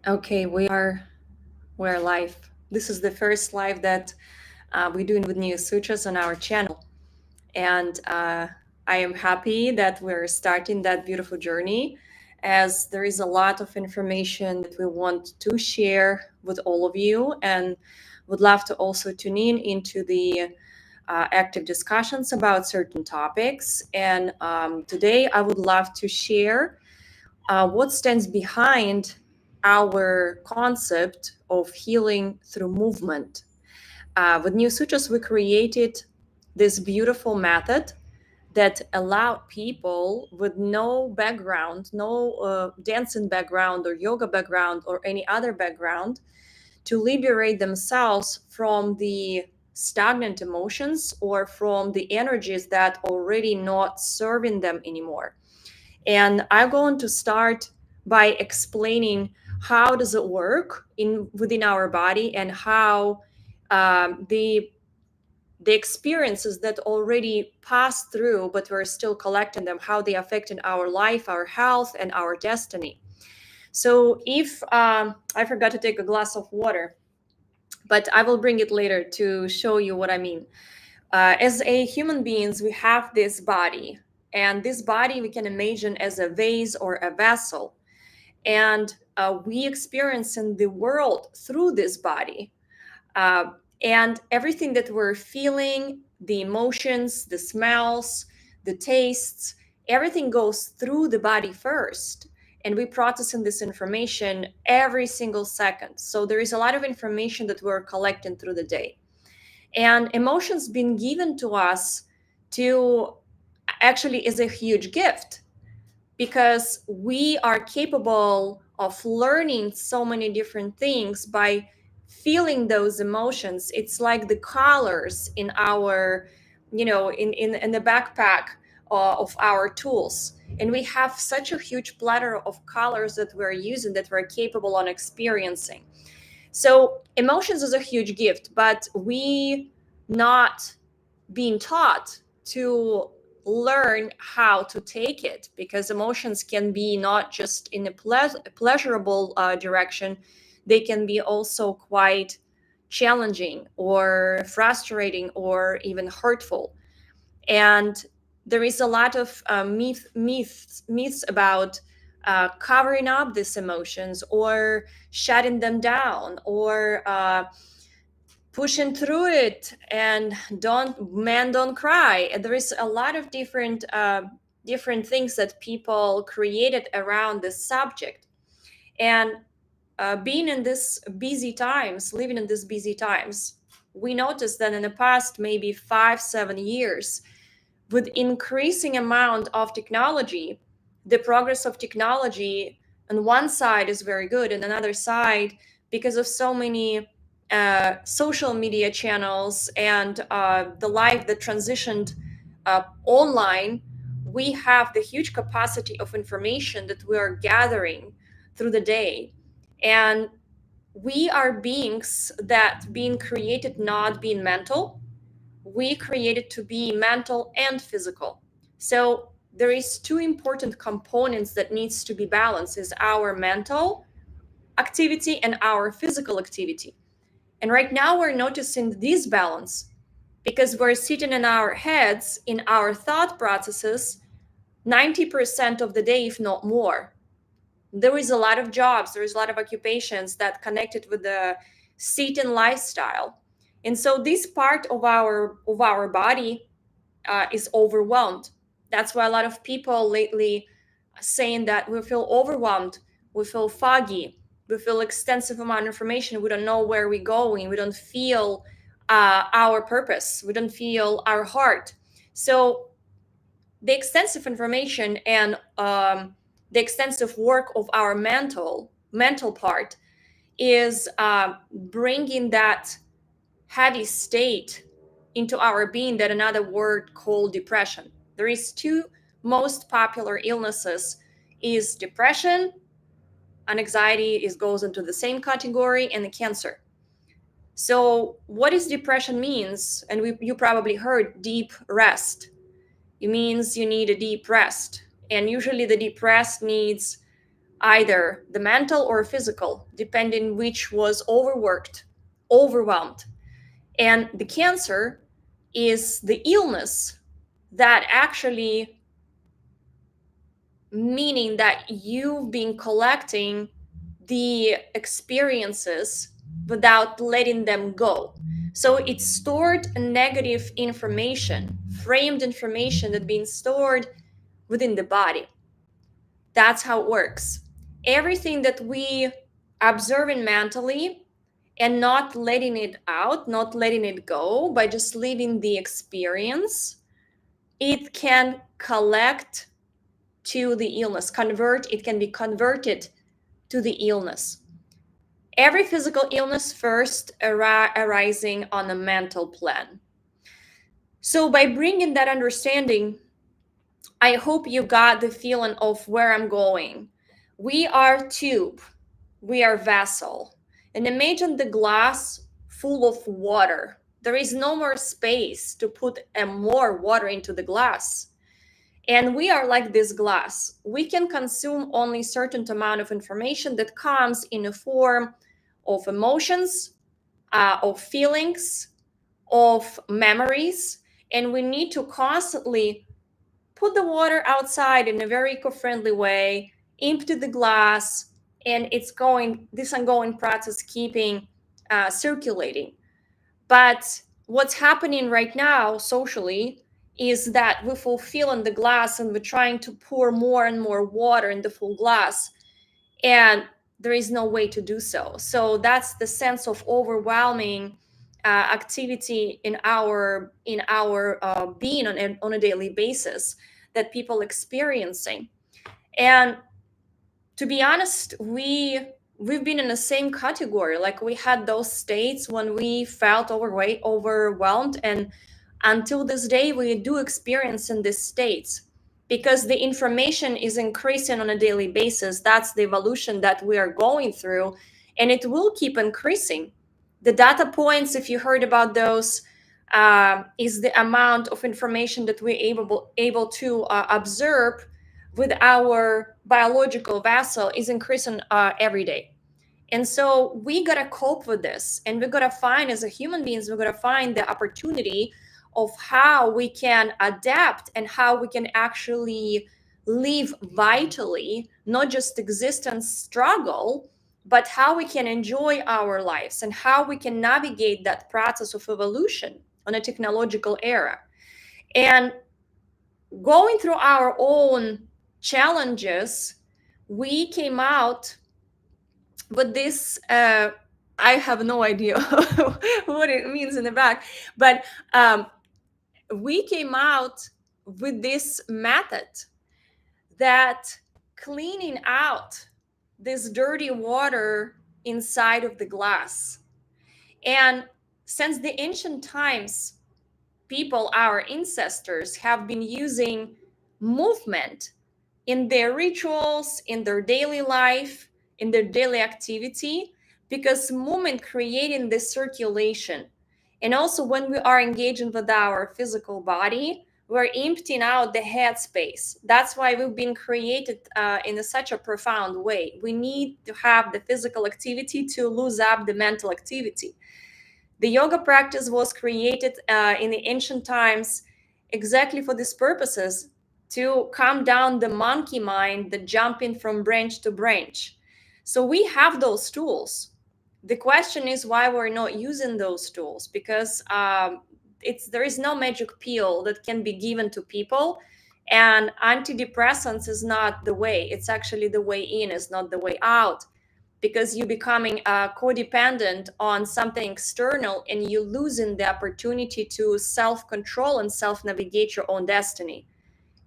Okay, we're live. This is the first live that we're doing with Neosutras on our channel, and I am happy that we're starting that beautiful journey, as there is a lot of information that we want to share with all of you, and would love to also tune in into the active discussions about certain topics. And today, I would love to share what stands behind our concept of healing through movement. With New Sutras, we created this beautiful method that allowed people with no background, no dancing background or yoga background or any other background, to liberate themselves from the stagnant emotions or from the energies that already not serving them anymore. And I'm going to start by explaining how does it work within our body, and how the experiences that already passed through but we're still collecting them, how they affected our life, our health, and our destiny. So if I forgot to take a glass of water, but I will bring it later to show you what I mean. As a human beings, we have this body, and this body we can imagine as a vase or a vessel, and we experience in the world through this body. Uh, and everything that we're feeling, the emotions, the smells, the tastes, everything goes through the body first. And we processing this information every single second. So there is a lot of information that we're collecting through the day. And emotions being given to us to actually is a huge gift, because we are capable of learning so many different things by feeling those emotions. It's like the colors in our, in the backpack of our tools. And we have such a huge plethora of colors that we're using, that we're capable on experiencing. So emotions is a huge gift, but we not being taught to learn how to take it, because emotions can be not just in a pleasurable direction, they can be also quite challenging or frustrating or even hurtful. And there is a lot of myths about covering up these emotions, or shutting them down, or pushing through it, and don't cry. And there is a lot of different things that people created around this subject. And being in this busy times, living in these busy times, we noticed that in the past maybe 5-7 years, with increasing amount of technology, the progress of technology on one side is very good, and another side, because of so many social media channels and the life that transitioned online, we have the huge capacity of information that we are gathering through the day. And we are beings that being created not being mental, we created to be mental and physical. So there is two important components that needs to be balanced: is our mental activity and our physical activity. And right now we're noticing this balance, because we're sitting in our heads, in our thought processes, 90% of the day, if not more. There is a lot of jobs, there is a lot of occupations that connected with the sitting lifestyle. And so this part of our body is overwhelmed. That's why a lot of people lately are saying that we feel overwhelmed, we feel foggy, we feel extensive amount of information, we don't know where we're going, we don't feel our purpose, we don't feel our heart. So the extensive information and the extensive work of our mental part is bringing that heavy state into our being, that another word called depression. There is two most popular illnesses: is depression, and anxiety is goes into the same category, and the cancer. So what is depression means, and you probably heard deep rest. It means you need a deep rest, and usually the deep rest needs either the mental or physical, depending which was overworked, overwhelmed. And the cancer is the illness that actually, meaning that you've been collecting the experiences without letting them go. So it's stored negative information, framed information that being stored within the body. That's how it works. Everything that we observing mentally and not letting it out, not letting it go by just living the experience, it can collect to the illness, it can be converted to the illness. Every physical illness first arising on a mental plan. So by bringing that understanding, I hope you got the feeling of where I'm going. We are tube, we are vessel. And imagine the glass full of water. There is no more space to put more water into the glass. And we are like this glass. We can consume only certain amount of information that comes in the form of emotions, of feelings, of memories. And we need to constantly put the water outside in a very eco-friendly way, empty the glass, and it's going, this ongoing process keeping circulating. But what's happening right now socially is that we fulfill in the glass and we're trying to pour more and more water in the full glass, and there is no way to do so. So that's the sense of overwhelming activity in our being on a daily basis that people experiencing. And to be honest, we've been in the same category. Like, we had those states when we felt overweight, overwhelmed, and until this day we do experience in these states because the information is increasing on a daily basis. That's the evolution that we are going through, and it will keep increasing. The data points, if you heard about those, is the amount of information that we're able to observe with our biological vessel is increasing every day. And so we got to cope with this, and we got to find, as a human beings, we got to find the opportunity of how we can adapt and how we can actually live vitally, not just exist and struggle, but how we can enjoy our lives and how we can navigate that process of evolution on a technological era. And going through our own challenges, we came out with this. I have no idea what it means in the back, but we came out with this method that cleaning out this dirty water inside of the glass. And since the ancient times, people, our ancestors, have been using movement in their rituals, in their daily life, in their daily activity, because movement creating this circulation. And also when we are engaging with our physical body, we're emptying out the head space. That's why we've been created in such a profound way. We need to have the physical activity to lose up the mental activity. The yoga practice was created in the ancient times exactly for these purposes, to calm down the monkey mind, the jumping from branch to branch. So we have those tools. The question is why we're not using those tools, because there is no magic pill that can be given to people, and antidepressants is not the way. It's actually the way in, is not the way out, because you're becoming codependent on something external and you're losing the opportunity to self-control and self-navigate your own destiny.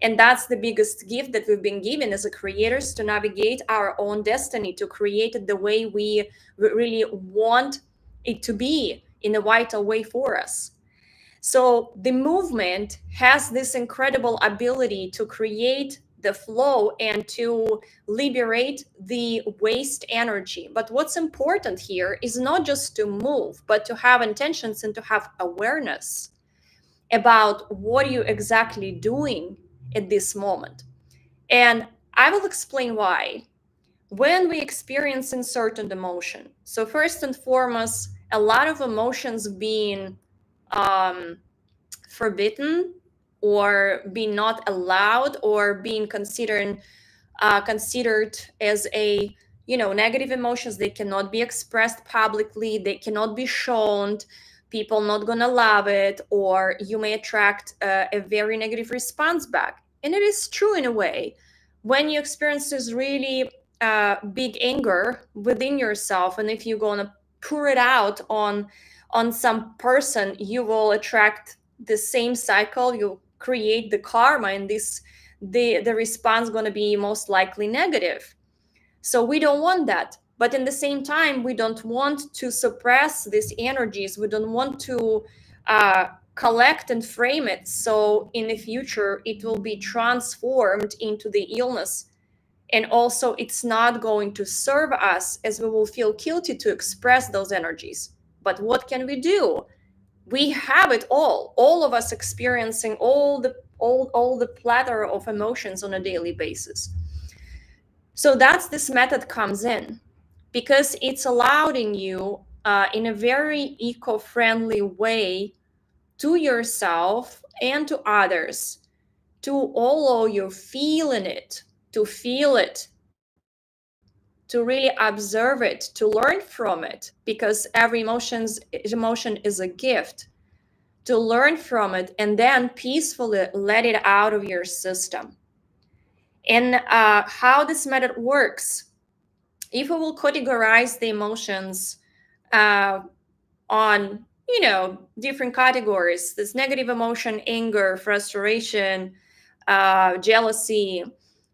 And that's the biggest gift that we've been given as a creators, to navigate our own destiny, to create it the way we really want it to be, in a vital way for us. So the movement has this incredible ability to create the flow and to liberate the waste energy. But what's important here is not just to move, but to have intentions and to have awareness about what you're exactly doing at this moment. And I will explain why. when we experience a certain emotion. So first and foremost, a lot of emotions being um, forbidden or being not allowed or being considered as a negative emotions. They cannot be expressed publicly, they cannot be shown, people not gonna love it, or you may attract a very negative response back. And it is true in a way. When you experience this really big anger within yourself, and if you're gonna pour it out on some person, you will attract the same cycle, you create the karma, and the response going to be most likely negative. So we don't want that. But in the same time, we don't want to suppress these energies. We don't want to collect and frame it so in the future it will be transformed into the illness. And also, it's not going to serve us, as we will feel guilty to express those energies. But what can we do? We have it all of us experiencing all the plethora of emotions on a daily basis. So that's this method comes in, because it's allowing you in a very eco-friendly way to yourself and to others to allow you feeling it, to feel it, to really observe it, to learn from it, because every emotion is a gift, to learn from it and then peacefully let it out of your system. And how this method works, if we will categorize the emotions on different categories, this negative emotion, anger, frustration, jealousy,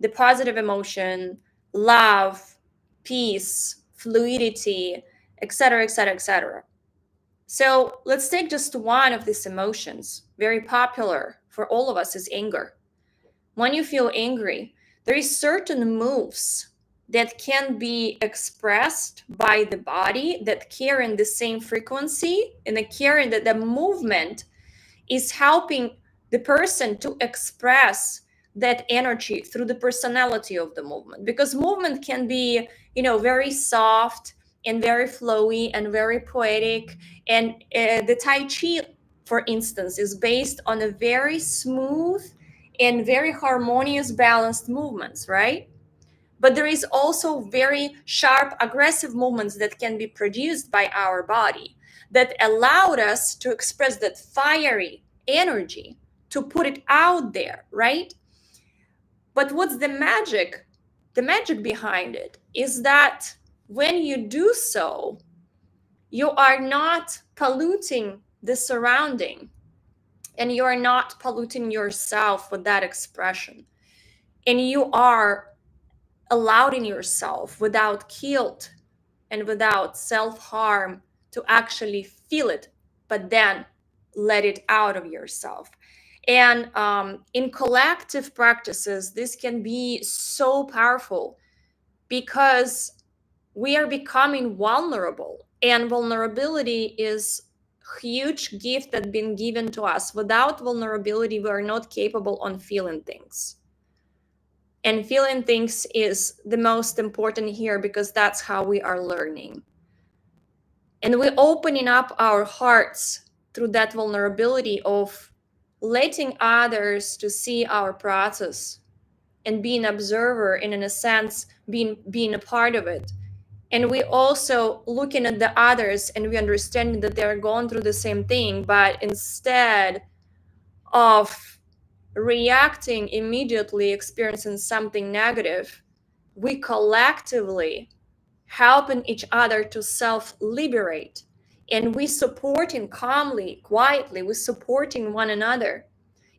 the positive emotion, love, peace, fluidity, etc., etc., etc. So let's take just one of these emotions. Very popular for all of us is anger. When you feel angry, there is certain moves that can be expressed by the body that carry the same frequency, and that the movement is helping the person to express that energy through the personality of the movement, because movement can be very soft and very flowy and very poetic. And the Tai Chi, for instance, is based on a very smooth and very harmonious balanced movements, right? But there is also very sharp aggressive movements that can be produced by our body that allowed us to express that fiery energy, to put it out there, right? But what's the magic? The magic behind it is that when you do so, you are not polluting the surrounding, and you are not polluting yourself with that expression. And you are allowing yourself without guilt and without self-harm to actually feel it, but then let it out of yourself. And in collective practices, this can be so powerful, because we are becoming vulnerable, and vulnerability is a huge gift that's been given to us. Without vulnerability, we are not capable on feeling things. And feeling things is the most important here, because that's how we are learning. And we're opening up our hearts through that vulnerability of letting others to see our process and being an observer, and in a sense being a part of it. And we also looking at the others, and we understanding that they're going through the same thing, but instead of reacting immediately, experiencing something negative, we collectively helping each other to self-liberate, and we supporting calmly, quietly, we supporting one another.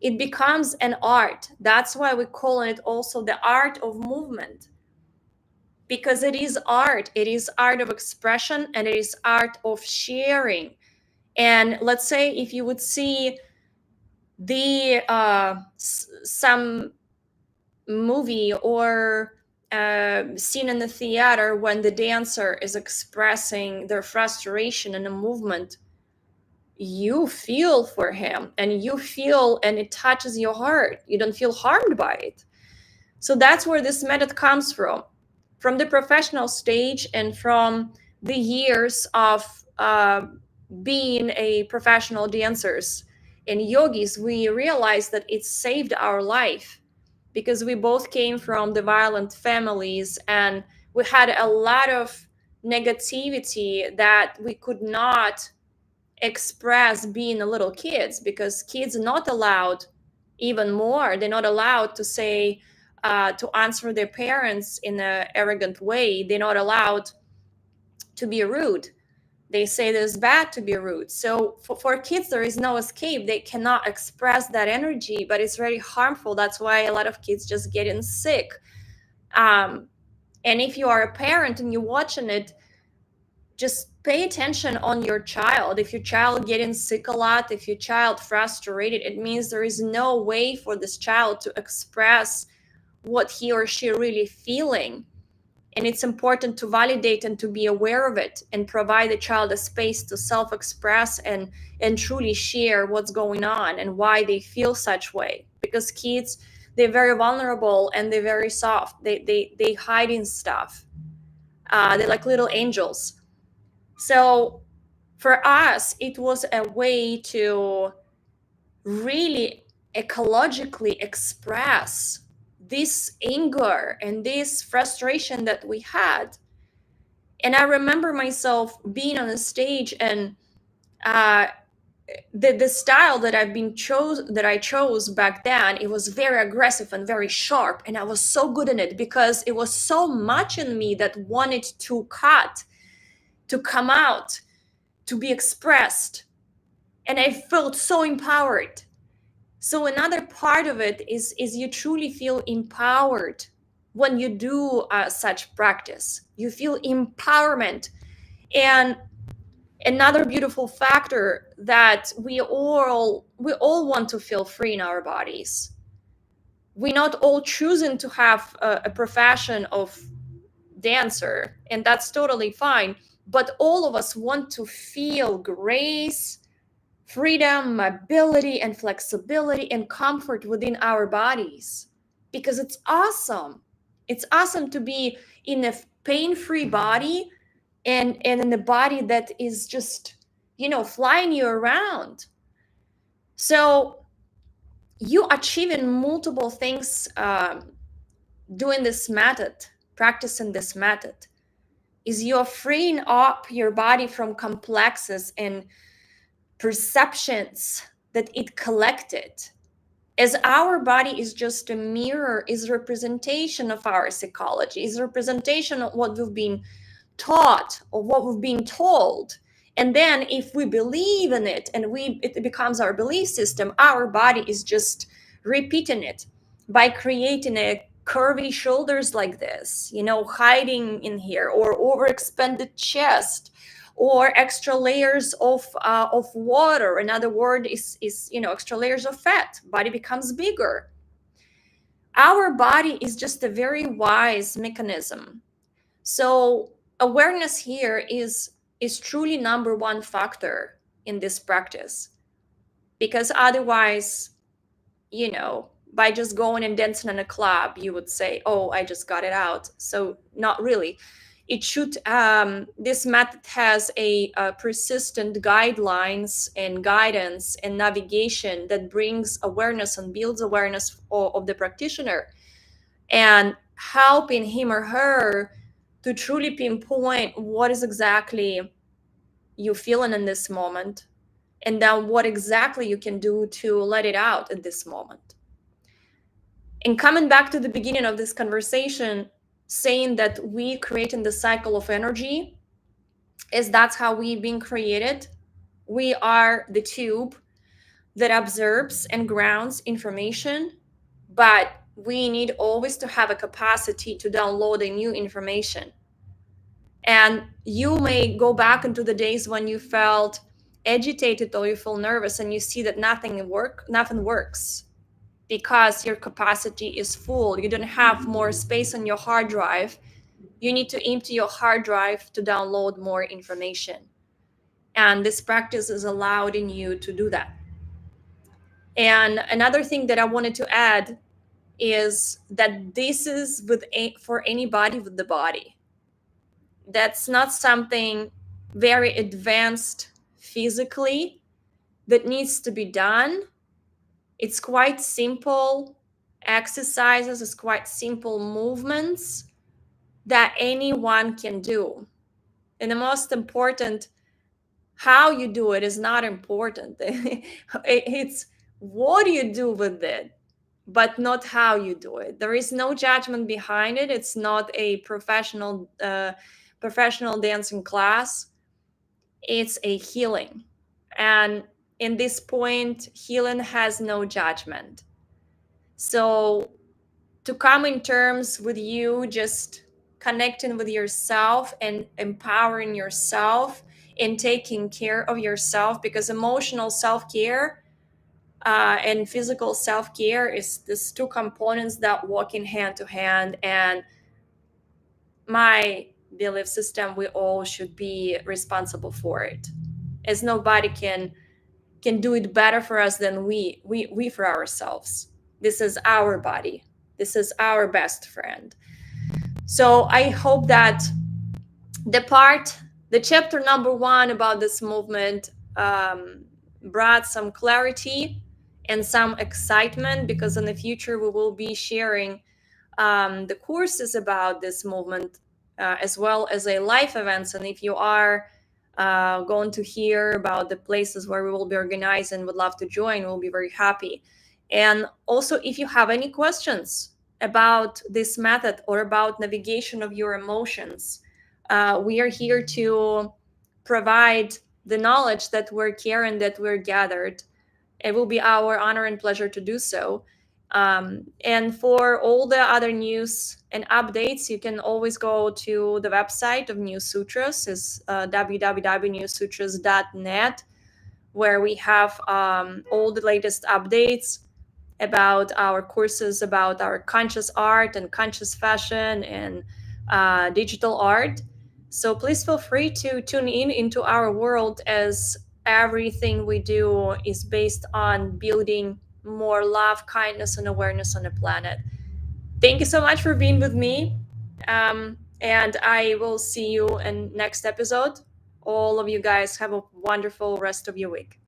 It becomes an art. That's why we call it also the art of movement, because it is art. It is art of expression, and it is art of sharing. And let's say if you would see the some movie or scene in the theater when the dancer is expressing their frustration in a movement, you feel for him, and you feel, and it touches your heart. You don't feel harmed by it. So that's where this method comes from. from the professional stage and from the years of being a professional dancers and yogis, we realized that it saved our life because we both came from the violent families and we had a lot of negativity that we could not express being a little kids, because kids are not allowed, even more they're not allowed to say to answer their parents in an arrogant way. They're not allowed to be rude. They say that it's bad to be rude. So for kids there is no escape. They cannot express that energy, but it's very harmful. That's why a lot of kids just getting sick. um, and if you are a parent and you're watching it, just pay attention on your child. If your child getting sick a lot, if your child frustrated, it means there is no way for this child to express what he or she really feeling. And it's important to validate and to be aware of it and provide the child a space to self-express and truly share what's going on and why they feel such way. Because kids, they're very vulnerable and they're very soft. They hide in stuff. They're like little angels. So for us, it was a way to really ecologically express this anger and this frustration that we had. And I remember myself being on a stage, and uh, the style that I chose back then, it was very aggressive and very sharp, and I was so good in it because it was so much in me that wanted to come out, to be expressed, and I felt so empowered. So another part of it is you truly feel empowered when you do such practice. You feel empowerment. And another beautiful factor that we all want to feel free in our bodies. We're not all choosing to have a profession of dancer, and that's totally fine. But all of us want to feel grace, freedom, mobility, and flexibility and comfort within our bodies, because it's awesome. It's awesome to be in a pain-free body and in a body that is just, flying you around. So you achieving multiple things, doing this method, practicing this method, is you're freeing up your body from complexes and perceptions that it collected. As our body is just a mirror, is representation of our psychology, is representation of what we've been taught or what we've been told. And then if we believe in it and it becomes our belief system, our body is just repeating it by creating a curvy shoulders like this, hiding in here, or overexpanded chest, or extra layers of water. Another word is extra layers of fat. Body becomes bigger. Our body is just a very wise mechanism. So awareness here is truly number one factor in this practice, because otherwise, by just going and dancing in a club, you would say, oh, I just got it out. So not really. It should, this method has a persistent guidelines and guidance and navigation that brings awareness and builds awareness of the practitioner, and helping him or her to truly pinpoint what is exactly you feeling in this moment, and then what exactly you can do to let it out at this moment. And coming back to the beginning of this conversation, saying that we create in the cycle of energy, is that's how we've been created. We are the tube that absorbs and grounds information, but we need always to have a capacity to download a new information. And you may go back into the days when you felt agitated or you feel nervous, and you see that nothing works because your capacity is full. You don't have more space on your hard drive. You need to empty your hard drive to download more information. And this practice is allowing you to do that. And another thing that I wanted to add is that this is for anybody with the body. That's not something very advanced physically that needs to be done. It's quite simple exercises, it's quite simple movements that anyone can do. And the most important, how you do it is not important. It's what you do with it, but not how you do it. There is no judgment behind it. It's not a professional dancing class. It's a healing. And in this point, healing has no judgment. So to come in terms with you, just connecting with yourself and empowering yourself and taking care of yourself, because emotional self-care and physical self-care is these two components that walk in hand to hand. And my belief system, we all should be responsible for it, as nobody can do it better for us than we for ourselves. This is our body, this is our best friend. So I hope that the chapter number 1 about this movement brought some clarity and some excitement, because in the future we will be sharing the courses about this movement, as well as a live events. And if you are going to hear about the places where we will be organized and would love to join, we'll be very happy. And also, if you have any questions about this method or about navigation of your emotions, we are here to provide the knowledge that we're carrying, that we're gathered. It will be our honor and pleasure to do so. And for all the other news and updates, you can always go to the website of Neosutras, is www.neosutras.net, where we have all the latest updates about our courses, about our conscious art and conscious fashion and digital art. So please feel free to tune in into our world, as everything we do is based on building more love, kindness, and awareness on the planet. Thank you so much for being with me. And I will see you in next episode. All of you guys have a wonderful rest of your week.